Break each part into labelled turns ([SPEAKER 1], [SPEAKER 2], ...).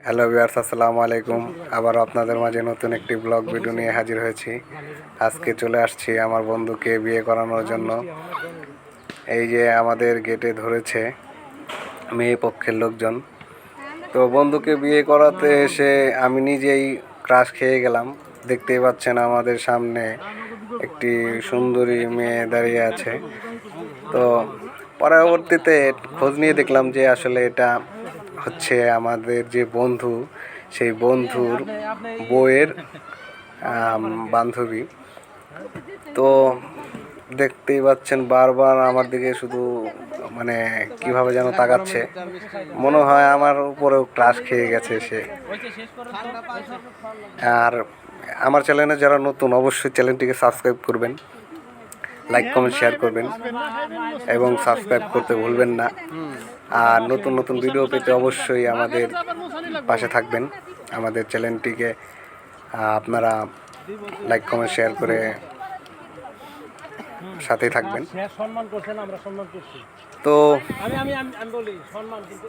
[SPEAKER 1] Hello viewers, আসসালামু আলাইকুম। আবার আপনাদের মাঝে নতুন একটি ব্লগ ভিডিও নিয়ে হাজির হয়েছি। আজকে চলে আসছি আমার বন্ধুকে বিয়ে করানোর জন্য। এই যে আমাদের গেটে ধরেছে মেয়ে পক্ষের লোকজন। তো বন্ধুকে বিয়ে করাতে এসে আমি নিজেই ক্রাশ খেয়ে গেলাম। দেখতেই পাচ্ছেন আমাদের সামনে একটি সুন্দরী মেয়ে দাঁড়িয়ে আছে। তো পরবর্তীতে খোঁজ নিয়ে দেখলাম যে আসলে এটা হচ্ছে আমাদের যে বন্ধু, সেই বন্ধুর বউয়ের বান্ধবী। তো দেখতেই পাচ্ছেন বারবার আমার দিকে শুধু মানে কিভাবে যেন তাকাচ্ছে, মনে হয় আমার উপরেও ক্রাশ খেয়ে গেছে সে। আর আমার চ্যানেলে যারা নতুন, অবশ্যই চ্যানেলটিকে সাবস্ক্রাইব করবেন, লাইক কমেন্ট শেয়ার করবেন এবং সাবস্ক্রাইব করতে ভুলবেন না। আর নতুন নতুন ভিডিও পেতে অবশ্যই আমাদের পাশে থাকবেন। আমাদের চ্যানেলটিকে আপনারা লাইক কমেন্ট শেয়ার করে সাথেই থাকবেন। তো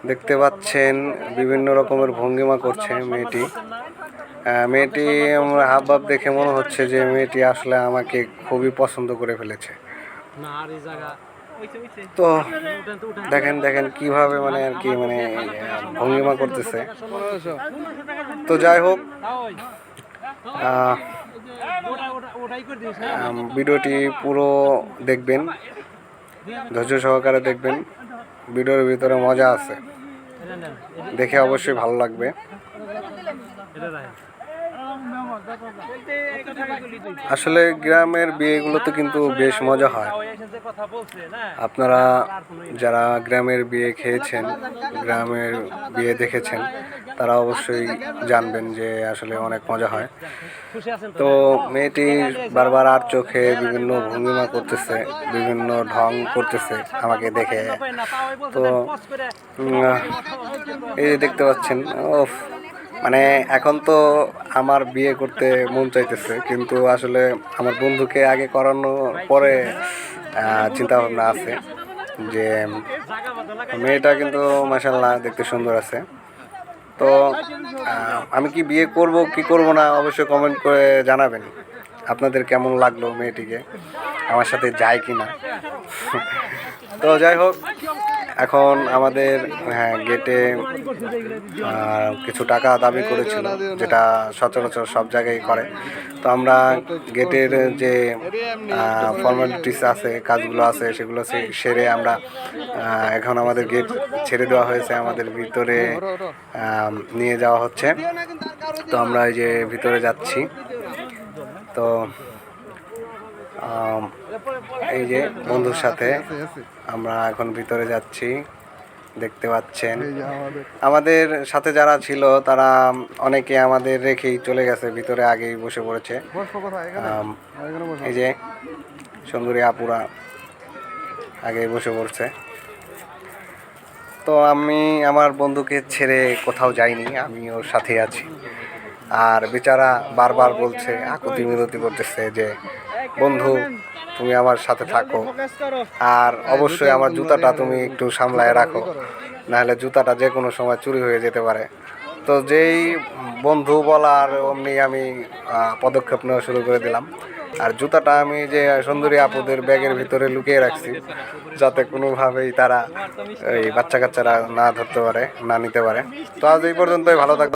[SPEAKER 1] দেখতে পাচ্ছেন বিভিন্ন রকমের ভঙ্গিমা করছে মেয়েটি। মেয়েটি আমার হাবভাব দেখে মনে হচ্ছে যে মেয়েটি আসলে আমাকে খুবই পছন্দ করে ফেলেছে। তো দেখেন দেখেন কিভাবে মানে আর কি মানে ভঙ্গিমা করতেছে। তো যাই হোক, ভিডিওটি পুরো দেখবেন, ধৈর্য সহকারে দেখবেন। ভিডিওর ভিতরে মজা আছে, দেখে অবশ্যই ভালো লাগবে। আসলে গ্রামের বিয়েগুলোতে কিন্তু বেশ মজা হয়। আপনারা যারা গ্রামের বিয়ে খেয়েছেন, গ্রামের বিয়ে দেখেছেন, তারা অবশ্যই জানবেন যে আসলে অনেক মজা হয়। তো মেয়েটি বারবার আর চোখে বিভিন্ন ভঙ্গিমা করতেছে, বিভিন্ন ঢং করতেছে আমাকে দেখে। তো এই দেখতে পাচ্ছেন, ওফ, মানে এখন তো আমার বিয়ে করতে মন চাইতেছে, কিন্তু আসলে আমার বন্ধুকে আগে করানোর পরে চিন্তা ভাবনা আছে যে মেয়েটা কিন্তু মাশাআল্লাহ দেখতে সুন্দর আছে। তো আমি কি বিয়ে করব কি করব না অবশ্যই কমেন্ট করে জানাবেন আপনাদের কেমন লাগলো মেয়েটিকে, আমার সাথে যায় কি না। তো যাই হোক, এখন আমাদের গেটে কিছু টাকা দাবি করেছিল, যেটা সচরাচর সব জায়গায় করে। তো আমরা গেটের যে ফর্মালিটিস আছে, কাজগুলো আছে, সেগুলো সেরে আমরা এখন আমাদের গেট ছেড়ে দেওয়া হয়েছে, আমাদের ভিতরে নিয়ে যাওয়া হচ্ছে। তো আমরা এই যে ভিতরে যাচ্ছি। তো এই যে বন্ধুর সাথে আমরা এখন ভিতরে যাচ্ছি। দেখতে পাচ্ছেন আমাদের সাথে যারা ছিল তারা অনেকে আমাদের রেখেই চলে গেছে, ভিতরে আগেই বসে পড়েছে। এই যে সুন্দরী আপুরা আগেই বসে পড়ছে। তো আমি আমার বন্ধুকে ছেড়ে কোথাও যাইনি, আমি ওর সাথে আছি। আর বেচারা বারবার বলছে, আকুতি মিনতি করতেছে যে বন্ধু তুমি আমার সাথে থাকো, আর অবশ্যই আমার জুতাটা তুমি একটু সামলায় রাখো, নাহলে জুতাটা যে কোনো সময় চুরি হয়ে যেতে পারে। তো যেই বন্ধু বলার অমনি আমি পদক্ষেপ নেওয়া শুরু করে দিলাম। আর জুতাটা আমি যে সুন্দরী আপুদের ব্যাগের ভিতরে লুকিয়ে রাখছি, যাতে কোনোভাবেই তারা এই বাচ্চা কাচ্চারা না ধরতে পারে, না নিতে পারে। তো আজ এই পর্যন্তই, ভালো থাকবে।